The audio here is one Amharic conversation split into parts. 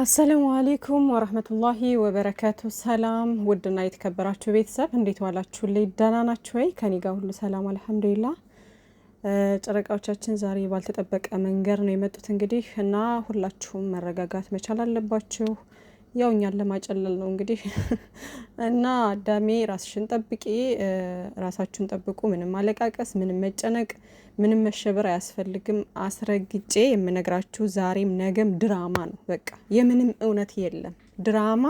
አሰላሙ አለይኩም ወራህመቱላሂ ወበረካቱ። ሰላም ውድና የተከበራችሁ ቤተሰብ እንዴት ዋላችሁልኝ? ደህና ናችሁ ወይ? ከኔ ጋር ሁሉ ሰላም አልሐምዱሊላህ። ጨረቃዎቻችን ዛሬ ባልተጠበቀ መንገድ ነው የመጡት እንግዲህ እና ሁላችሁም መረጋጋት መቻል አለባችሁ። ያው እኛን ለማጨለል ነው እንግዲህ እና አዳሜ ራስሽን ጠብቂ፣ ራሳችሁን ጠብቁ። ምንም ማለቃቀስ፣ ምንም መጨነቅ፣ ምንም መሸበር አያስፈልግም። አስረግጬ የምነግራችሁ ዛሬም ነገም ድራማ ነው። በቃ የምንም እውነት የለም። ድራማ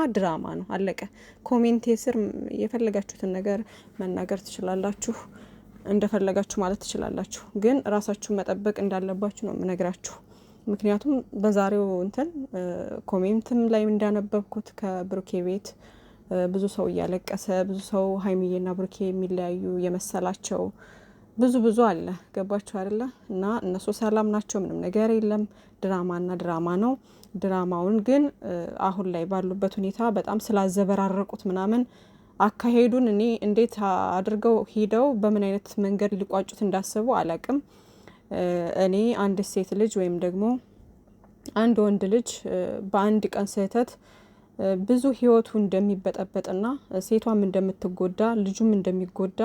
ነው፣ አለቀ። ኮሜንቴ ስር የፈለጋችሁትን ነገር መናገር ትችላላችሁ፣ እንደፈለጋችሁ ማለት ትችላላችሁ። ግን ራሳችሁን መጠበቅ እንዳለባችሁ ነው የምነግራችሁ። ምክንያቱም በዛሬው ኮሜንትም ላይ እንዳነበብኩት ከብሩኬ ቤት ብዙ ሰው እያለቀሰ፣ ብዙ ሰው ሀይሚዬና ብሩኬ የሚለያዩ የመሰላቸው ብዙ አለ። ገባችሁ አይደለ? እና እነሱ ሰላም ናቸው፣ ምንም ነገር የለም። ድራማ ነው። ድራማውን ግን አሁን ላይ ባሉበት ሁኔታ በጣም ስላዘበራረቁት ምናምን አካሄዱን እኔ እንዴት አድርገው ሂደው በምን አይነት መንገድ ሊቋጩት እንዳሰቡ አላቅም። እኔ አንድ ሴት ልጅ ወይም ደግሞ አንድ ወንድ ልጅ በአንድ ቀን ስህተት ብዙ ህይወቱ እንደሚበጠበጥና ሴቷም እንደምትጎዳ ልጁም እንደሚጎዳ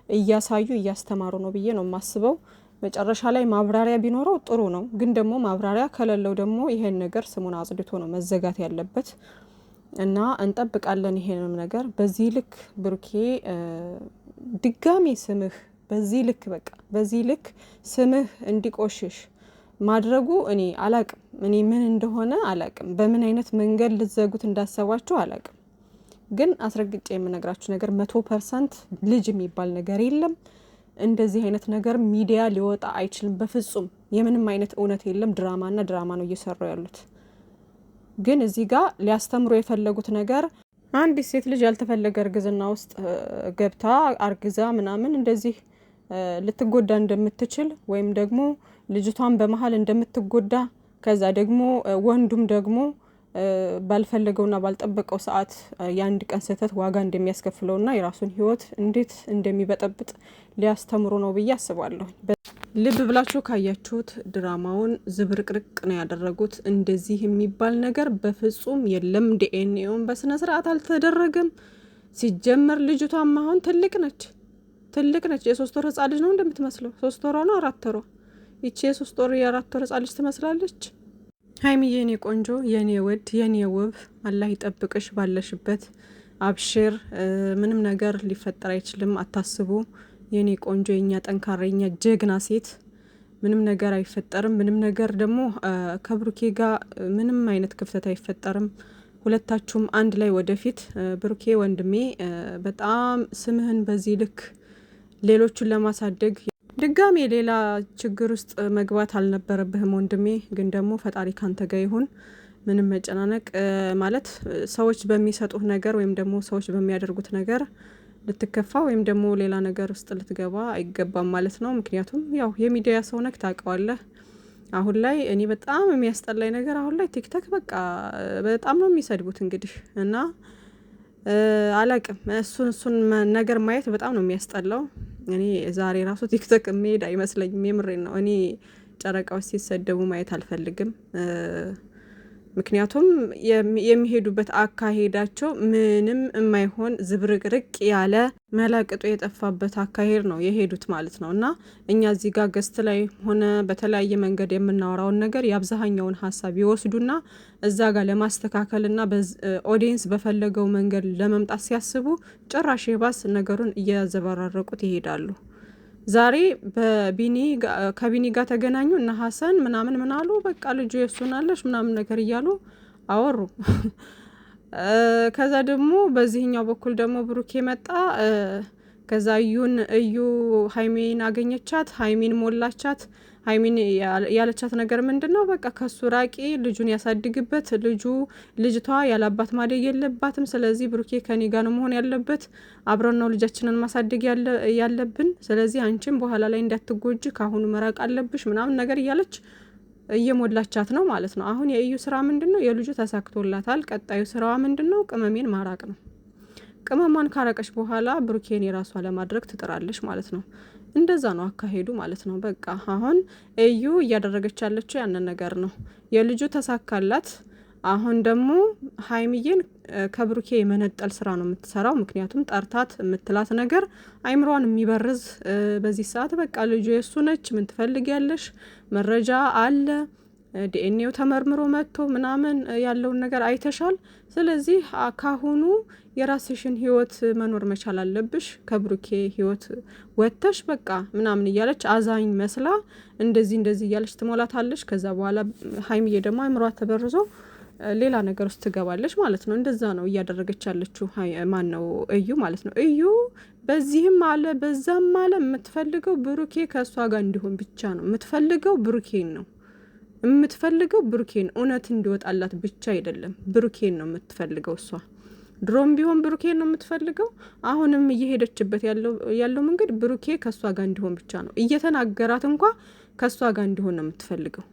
እያሳዩ እያስተማሩ ነው ብዬ ነው የማስበው። መጨረሻ ላይ ማብራሪያ ቢኖረው ጥሩ ነው፣ ግን ደግሞ ማብራሪያ ከሌለው ደግሞ ይሄን ነገር ስሙን አጽድቶ ነው መዘጋት ያለበት እና እንጠብቃለን ይሄንም ነገር። በዚህ ልክ ብሩኬ ድጋሜ ስምህ በዚህ ልክ ስምህ እንዲቆሽሽ ማድረጉ እኔ አላቅም። እኔ ምን እንደሆነ አላቅም። በምን አይነት መንገድ ልትዘጉት እንዳሰባችሁ አላቅም። ግን አስረግጬ የምነግራችሁ ነገር 100% ልጅ የሚባል ነገር የለም። እንደዚህ አይነት ነገር ሚዲያ ሊወጣ አይችልም በፍጹም። የምንም አይነት እውነት የለም። ድራማ ነው እየሰሩ ያሉት። ግን እዚህ ጋር ሊያስተምሩ የፈለጉት ነገር አንዲት ሴት ልጅ ያልተፈለገ እርግዝና ውስጥ ገብታ አርግዛ ምናምን እንደዚህ ልትጎዳ እንደምትችል ወይም ደግሞ ልጅቷን በመሀል እንደምትጎዳ ከዛ ደግሞ ወንዱም ደግሞ ባልፈለገውና ባልጠበቀው ሰዓት የአንድ ቀን ስህተት ዋጋ እንደሚያስከፍለውና የራሱን ሕይወት እንዴት እንደሚበጠብጥ ሊያስተምሩ ነው ብዬ አስባለሁ። ልብ ብላችሁ ካያችሁት ድራማውን ዝብርቅርቅ ነው ያደረጉት። እንደዚህ የሚባል ነገር በፍጹም የለም። ዲኤንኤውን በስነ ስርዓት አልተደረገም። ሲጀመር ልጅቷም አሁን ትልቅ ነች። የ3 ወር ህጻን ልጅ ነው እንደምትመስለው። 3 ወሯ ነው 4 ወሯ። ይቺ የ3 ወር የ4 ወር ህጻን ልጅ ትመስላለች። ሀይሚዬ የኔ ቆንጆ፣ የኔ ውድ፣ የኔ ውብ፣ አላህ ይጠብቅሽ ባለሽበት። አብሽር፣ ምንም ነገር ሊፈጠር አይችልም፣ አታስቡ። የኔ ቆንጆ፣ የኛ ጠንካራ፣ የኛ ጀግና ሴት፣ ምንም ነገር አይፈጠርም። ምንም ነገር ደግሞ ከብሩኬ ጋር ምንም አይነት ክፍተት አይፈጠርም። ሁለታችሁም አንድ ላይ ወደፊት። ብሩኬ ወንድሜ፣ በጣም ስምህን በዚህ ልክ ሌሎቹን ለማሳደግ ድጋሜ ሌላ ችግር ውስጥ መግባት አልነበረብህም ወንድሜ። ግን ደግሞ ፈጣሪ ካንተ ጋር ይሁን። ምንም መጨናነቅ ማለት ሰዎች በሚሰጡህ ነገር ወይም ደግሞ ሰዎች በሚያደርጉት ነገር ልትከፋ ወይም ደግሞ ሌላ ነገር ውስጥ ልትገባ አይገባም ማለት ነው። ምክንያቱም ያው የሚዲያ ሰው ነክ ታውቀዋለህ። አሁን ላይ እኔ በጣም የሚያስጠላኝ ነገር አሁን ላይ ቲክቶክ በቃ በጣም ነው የሚሰድቡት እንግዲህ እና አላቅም። እሱን ነገር ማየት በጣም ነው የሚያስጠላው። እኔ ዛሬ ራሱ ቲክቶክ የሚሄድ አይመስለኝም። የምሬን ነው። እኔ ጨረቃዎች ሲሰደቡ ማየት አልፈልግም። ምክንያቱም የሚሄዱበት አካሄዳቸው ምንም የማይሆን ዝብርቅርቅ ያለ መላቅጡ የጠፋበት አካሄድ ነው የሄዱት ማለት ነው። እና እኛ እዚህ ጋር ገስት ላይ ሆነ በተለያየ መንገድ የምናወራውን ነገር የአብዛኛውን ሀሳብ ይወስዱና እዛ ጋር ለማስተካከልና ኦዲየንስ በፈለገው መንገድ ለመምጣት ሲያስቡ ጭራሽ የባስ ነገሩን እያዘበራረቁት ይሄዳሉ። ዛሬ ከቢኒ ጋር ተገናኙ እና ሀሰን ምናምን አሉ። በቃ ልጁ የሱናለች ምናምን ነገር እያሉ አወሩ። ከዛ ደግሞ በዚህኛው በኩል ደግሞ ብሩኬ መጣ። ከዛ እዩ ሀይሚን አገኘቻት፣ ሀይሚን ሞላቻት። ሀይሚን ያለቻት ነገር ምንድነው? በቃ ከሱ ራቂ፣ ልጁን ያሳድግበት። ልጅቷ ያላባት ማደግ የለባትም። ስለዚህ ብሩኬ ከኔ ጋር ነው መሆን ያለበት። አብረን ነው ልጃችንን ማሳደግ ያለብን። ስለዚህ አንቺም በኋላ ላይ እንዳትጎጂ ካሁኑ መራቅ አለብሽ ምናምን ነገር እያለች እየሞላቻት ነው ማለት ነው። አሁን የእዩ ስራ ምንድነው? የልጁ ተሳክቶላታል። ቀጣዩ ስራዋ ምንድነው? ቅመሜን ማራቅ ነው። ቅመሟን ካረቀች በኋላ ብሩኬን የራሷ ለማድረግ ትጥራለች ማለት ነው። እንደዛ ነው አካሄዱ ማለት ነው። በቃ አሁን እዩ እያደረገች ያለችው ያንን ነገር ነው። የልጁ ተሳካላት። አሁን ደግሞ ሀይሚዬን ከብሩኬ የመነጠል ስራ ነው የምትሰራው። ምክንያቱም ጠርታት የምትላት ነገር አይምሯን የሚበርዝ በዚህ ሰዓት በቃ ልጁ የሱ ነች፣ ምን ትፈልጊያለሽ? መረጃ አለ፣ ዲኤንኤው ተመርምሮ መጥቶ ምናምን ያለውን ነገር አይተሻል። ስለዚህ ካሁኑ የራስሽን ህይወት መኖር መቻል አለብሽ፣ ከብሩኬ ህይወት ወጥተሽ በቃ ምናምን እያለች አዛኝ መስላ እንደዚህ እያለች ትሞላታለች። ከዛ በኋላ ሀይሚዬ ደግሞ አይምሯ ተበርዞ ሌላ ነገር ውስጥ ትገባለች ማለት ነው። እንደዛ ነው እያደረገች ያለችው ማን ነው እዩ ማለት ነው። እዩ በዚህም አለ በዛም አለ የምትፈልገው ብሩኬ ከእሷ ጋር እንዲሆን ብቻ ነው የምትፈልገው። ብሩኬን ነው የምትፈልገው፣ ብሩኬን እውነት እንዲወጣላት ብቻ አይደለም፣ ብሩኬን ነው የምትፈልገው እሷ። ድሮም ቢሆን ብሩኬን ነው የምትፈልገው። አሁንም እየሄደችበት ያለው መንገድ ብሩኬ ከእሷ ጋር እንዲሆን ብቻ ነው። እየተናገራት እንኳ ከእሷ ጋር እንዲሆን ነው የምትፈልገው።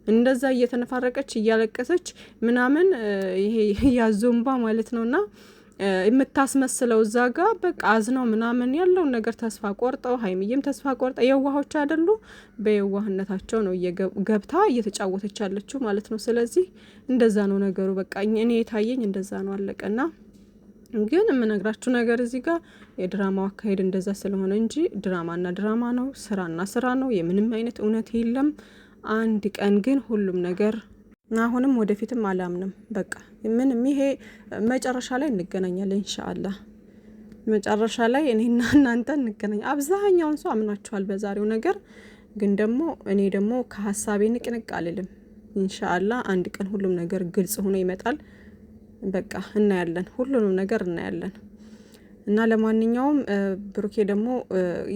እንደዛ እየተነፋረቀች እያለቀሰች ምናምን ይሄ ያዞምባ ማለት ነውና የምታስመስለው እዛ ጋር በቃ አዝነው ምናምን ያለውን ነገር ተስፋ ቆርጠው፣ ሀይሚዬም ተስፋ ቆርጠው የዋሆች አይደሉ፣ በየዋህነታቸው ነው ገብታ እየተጫወተች ያለችው ማለት ነው። ስለዚህ እንደዛ ነው ነገሩ። በቃ እኔ የታየኝ እንደዛ ነው፣ አለቀና። ግን የምነግራችሁ ነገር እዚህ ጋር የድራማው አካሄድ እንደዛ ስለሆነ እንጂ ድራማና ድራማ ነው፣ ስራና ስራ ነው። የምንም አይነት እውነት የለም። አንድ ቀን ግን ሁሉም ነገር አሁንም ወደፊትም አላምንም። በቃ ምንም ይሄ መጨረሻ ላይ እንገናኛለን ኢንሻአላህ። መጨረሻ ላይ እኔና እናንተ እንገናኝ። አብዛኛውን ሰው አምናችኋል በዛሬው ነገር። ግን ደግሞ እኔ ደግሞ ከሀሳቤ ንቅንቅ አልልም። ኢንሻአላህ አንድ ቀን ሁሉም ነገር ግልጽ ሆኖ ይመጣል። በቃ እናያለን፣ ሁሉንም ነገር እናያለን። እና ለማንኛውም ብሩኬ ደግሞ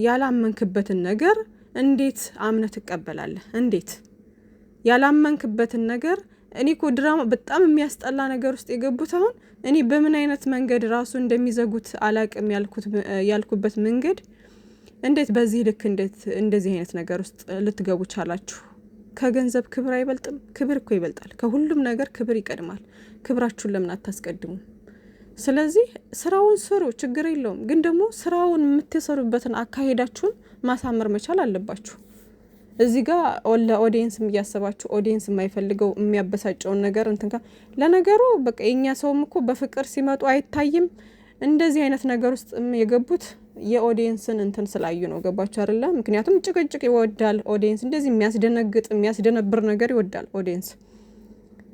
ያላመንክበትን ነገር እንዴት አምነህ ትቀበላለህ? እንዴት ያላመንክበትን ነገር እኔ እኮ ድራማ በጣም የሚያስጠላ ነገር ውስጥ የገቡት አሁን እኔ በምን አይነት መንገድ ራሱ እንደሚዘጉት አላቅም። ያልኩበት መንገድ እንዴት በዚህ ልክ እንዴት እንደዚህ አይነት ነገር ውስጥ ልትገቡ ቻላችሁ? ከገንዘብ ክብር አይበልጥም? ክብር እኮ ይበልጣል። ከሁሉም ነገር ክብር ይቀድማል። ክብራችሁን ለምን አታስቀድሙ? ስለዚህ ስራውን ስሩ፣ ችግር የለውም። ግን ደግሞ ስራውን የምትሰሩበትን አካሄዳችሁን ማሳመር መቻል አለባችሁ። እዚህ ጋር ኦዲየንስ እያሰባችሁ ኦዲየንስ የማይፈልገው የሚያበሳጨውን ነገር እንትንካ። ለነገሩ በቃ የኛ ሰውም እኮ በፍቅር ሲመጡ አይታይም። እንደዚህ አይነት ነገር ውስጥ የገቡት የኦዲየንስን እንትን ስላዩ ነው። ገባችሁ አይደለ? ምክንያቱም ጭቅጭቅ ይወዳል ኦዲየንስ። እንደዚህ የሚያስደነግጥ የሚያስደነብር ነገር ይወዳል ኦዲየንስ።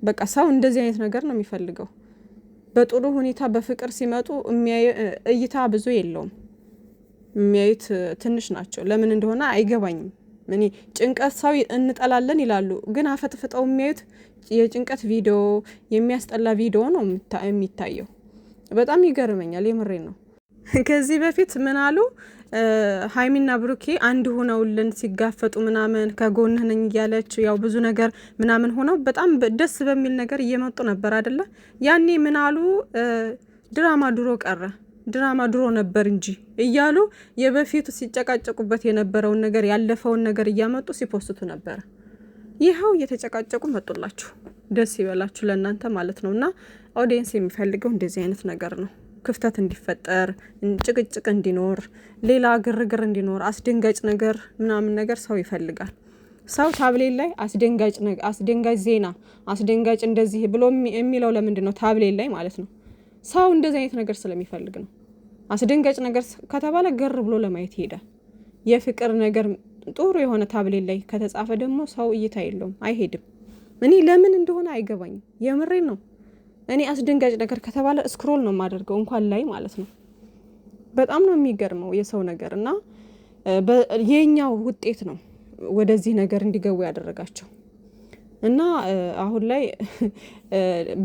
በቃ ሰው እንደዚህ አይነት ነገር ነው የሚፈልገው። በጥሩ ሁኔታ በፍቅር ሲመጡ እይታ ብዙ የለውም፣ የሚያዩት ትንሽ ናቸው። ለምን እንደሆነ አይገባኝም። እኔ ጭንቀት ሰው እንጠላለን ይላሉ፣ ግን አፈጥፍጠው የሚያዩት የጭንቀት ቪዲዮ፣ የሚያስጠላ ቪዲዮ ነው የሚታየው። በጣም ይገርመኛል፣ የምሬ ነው። ከዚህ በፊት ምን አሉ ሀይሚና ብሩኬ አንድ ሆነውልን ሲጋፈጡ ምናምን ከጎንህ ነኝ እያለች ያው ብዙ ነገር ምናምን ሆነው በጣም ደስ በሚል ነገር እየመጡ ነበር አይደለ? ያኔ ምን አሉ ድራማ ድሮ ቀረ፣ ድራማ ድሮ ነበር እንጂ እያሉ የበፊቱ ሲጨቃጨቁበት የነበረውን ነገር ያለፈውን ነገር እያመጡ ሲፖስቱ ነበር። ይኸው እየተጨቃጨቁ መጡላችሁ። ደስ ይበላችሁ ለእናንተ ማለት ነው። እና ኦዲየንስ የሚፈልገው እንደዚህ አይነት ነገር ነው። ክፍተት እንዲፈጠር፣ ጭቅጭቅ እንዲኖር፣ ሌላ ግርግር እንዲኖር፣ አስደንጋጭ ነገር ምናምን ነገር ሰው ይፈልጋል። ሰው ታብሌት ላይ አስደንጋጭ ዜና፣ አስደንጋጭ እንደዚህ ብሎ የሚለው ለምንድን ነው? ታብሌት ላይ ማለት ነው። ሰው እንደዚህ አይነት ነገር ስለሚፈልግ ነው። አስደንጋጭ ነገር ከተባለ ገር ብሎ ለማየት ይሄዳል። የፍቅር ነገር ጥሩ የሆነ ታብሌት ላይ ከተጻፈ ደግሞ ሰው እይታ የለውም፣ አይሄድም። እኔ ለምን እንደሆነ አይገባኝም። የምሬን ነው። እኔ አስደንጋጭ ነገር ከተባለ ስክሮል ነው የማደርገው፣ እንኳን ላይ ማለት ነው። በጣም ነው የሚገርመው የሰው ነገር። እና የኛው ውጤት ነው ወደዚህ ነገር እንዲገቡ ያደረጋቸው። እና አሁን ላይ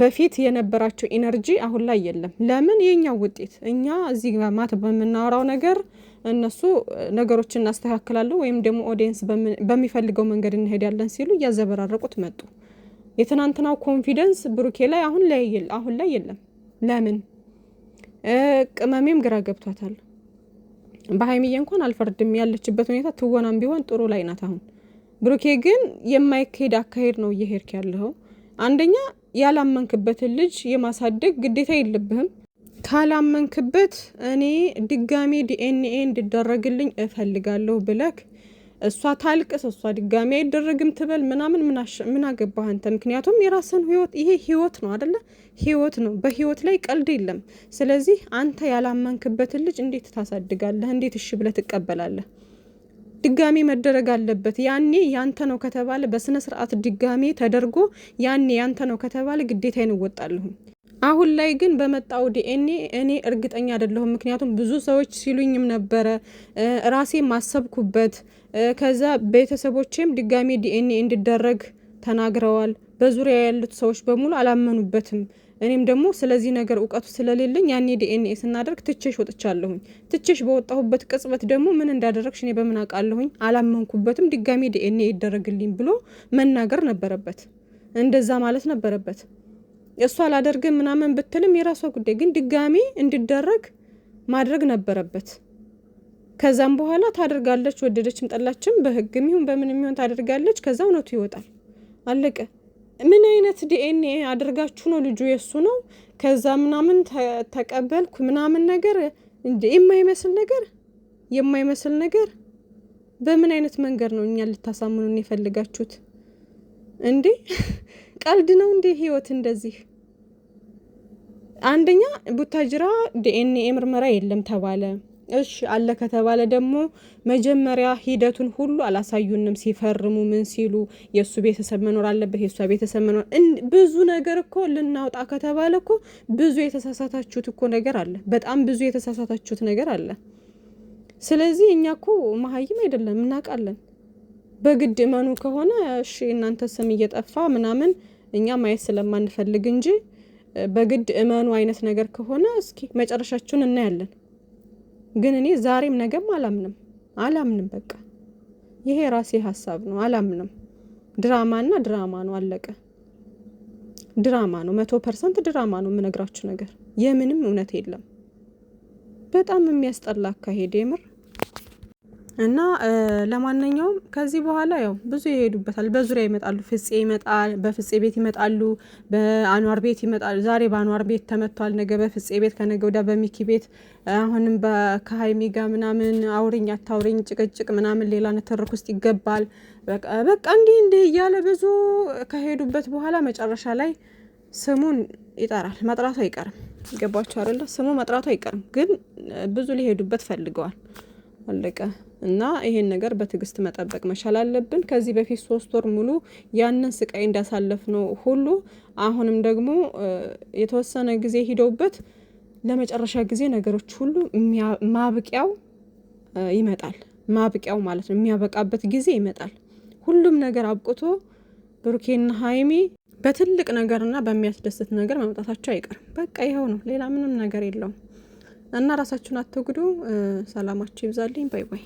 በፊት የነበራቸው ኢነርጂ አሁን ላይ የለም። ለምን? የኛው ውጤት። እኛ እዚህ ማት በምናወራው ነገር እነሱ ነገሮችን እናስተካክላለን ወይም ደግሞ ኦዲየንስ በሚፈልገው መንገድ እንሄዳለን ሲሉ እያዘበራረቁት መጡ። የትናንትናው ኮንፊደንስ ብሩኬ ላይ አሁን ላይ የለም። ለምን? ቅመሜም ግራ ገብቷታል። በሀይሚዬ እንኳን አልፈርድም፣ ያለችበት ሁኔታ ትወናም ቢሆን ጥሩ ላይ ናት። አሁን ብሩኬ ግን የማይካሄድ አካሄድ ነው እየሄድክ ያለው። አንደኛ ያላመንክበትን ልጅ የማሳደግ ግዴታ የለብህም። ካላመንክበት እኔ ድጋሜ ዲኤንኤ እንዲደረግልኝ እፈልጋለሁ ብለክ እሷ ታልቅስ፣ እሷ ድጋሚ አይደረግም ትበል ምናምን ምን አገባህ አንተ? ምክንያቱም የራስን ህይወት ይሄ ህይወት ነው አይደለ? ህይወት ነው። በህይወት ላይ ቀልድ የለም። ስለዚህ አንተ ያላመንክበትን ልጅ እንዴት ታሳድጋለህ? እንዴት እሺ ብለህ ትቀበላለህ? ድጋሚ መደረግ አለበት። ያኔ ያንተ ነው ከተባለ በስነ ስርዓት ድጋሚ ተደርጎ ያኔ ያንተ ነው ከተባለ ግዴታዬን እወጣለሁ። አሁን ላይ ግን በመጣው ዲኤንኤ እኔ እርግጠኛ አይደለሁም። ምክንያቱም ብዙ ሰዎች ሲሉኝም ነበረ፣ ራሴም ማሰብኩበት። ከዛ ቤተሰቦቼም ድጋሚ ዲኤንኤ እንዲደረግ ተናግረዋል። በዙሪያ ያሉት ሰዎች በሙሉ አላመኑበትም። እኔም ደግሞ ስለዚህ ነገር እውቀቱ ስለሌለኝ ያኔ ዲኤንኤ ስናደርግ ትቼሽ ወጥቻለሁኝ። ትቼሽ በወጣሁበት ቅጽበት ደግሞ ምን እንዳደረግሽ እኔ በምን አውቃለሁኝ? አላመንኩበትም። ድጋሚ ዲኤንኤ ይደረግልኝ ብሎ መናገር ነበረበት። እንደዛ ማለት ነበረበት። እሷ አላደርግም ምናምን ብትልም የራሷ ጉዳይ፣ ግን ድጋሚ እንዲደረግ ማድረግ ነበረበት። ከዛም በኋላ ታደርጋለች፣ ወደደችም ጠላችም፣ በህግም ይሁን በምንም ይሁን ታደርጋለች። ከዛ እውነቱ ይወጣል። አለቀ። ምን አይነት ዲኤንኤ አድርጋችሁ ነው ልጁ የሱ ነው ከዛ ምናምን ተቀበልኩ ምናምን ነገር እንዴ! የማይመስል ነገር በምን አይነት መንገድ ነው እኛ ልታሳምኑን የፈልጋችሁት እንዴ? ቀልድ ነው እንዴ ህይወት እንደዚህ? አንደኛ ቡታጅራ ዲኤንኤ ምርመራ የለም ተባለ። እሺ አለ ከተባለ ደግሞ መጀመሪያ ሂደቱን ሁሉ አላሳዩንም። ሲፈርሙ ምን ሲሉ የሱ ቤተሰብ መኖር አለበት፣ የሷ ቤተሰብ መኖር ብዙ ነገር እኮ ልናውጣ ከተባለ እኮ ብዙ የተሳሳታችሁት እኮ ነገር አለ። በጣም ብዙ የተሳሳታችሁት ነገር አለ። ስለዚህ እኛ እኮ መሀይም አይደለም፣ እናውቃለን። በግድ እመኑ ከሆነ እሺ እናንተ ስም እየጠፋ ምናምን እኛ ማየት ስለማንፈልግ እንጂ በግድ እመኑ አይነት ነገር ከሆነ እስኪ መጨረሻችሁን እናያለን። ግን እኔ ዛሬም ነገም አላምንም። በቃ ይሄ ራሴ ሀሳብ ነው። አላምንም። ድራማና ድራማ ነው፣ አለቀ። ድራማ ነው፣ 100% ድራማ ነው የምነግራችሁ ነገር። የምንም እውነት የለም። በጣም የሚያስጠላ አካሄድ የምር። እና ለማንኛውም ከዚህ በኋላ ያው ብዙ ይሄዱበታል። በዙሪያ ይመጣሉ። ፍፄ ይመጣል፣ በፍፄ ቤት ይመጣሉ፣ በአኗር ቤት ይመጣሉ። ዛሬ በአኗር ቤት ተመቷል፣ ነገ በፍፄ ቤት፣ ከነገ ወዲያ በሚኪ ቤት፣ አሁንም ከሀይሚ ጋር ምናምን አውሪኝ አታውሪኝ ጭቅጭቅ ምናምን ሌላ ንትርክ ውስጥ ይገባል። በቃ እንዲህ እያለ ብዙ ከሄዱበት በኋላ መጨረሻ ላይ ስሙን ይጠራል። መጥራቱ አይቀርም። ገባችሁ አይደለ? ስሙ መጥራቱ አይቀርም። ግን ብዙ ሊሄዱበት ፈልገዋል። አለቀ። እና ይሄን ነገር በትዕግስት መጠበቅ መቻል አለብን። ከዚህ በፊት 3 ወር ሙሉ ያንን ስቃይ እንዳሳለፍ ነው ሁሉ አሁንም ደግሞ የተወሰነ ጊዜ ሂደውበት ለመጨረሻ ጊዜ ነገሮች ሁሉ ማብቂያው ይመጣል። ማብቂያው ማለት ነው የሚያበቃበት ጊዜ ይመጣል። ሁሉም ነገር አብቅቶ ብሩኬና ሀይሚ በትልቅ ነገርና በሚያስደስት ነገር መምጣታቸው አይቀርም። በቃ ይኸው ነው፣ ሌላ ምንም ነገር የለውም። እና ራሳችሁን አትጉዱ። ሰላማችሁ ይብዛልኝ። ባይ ባይ።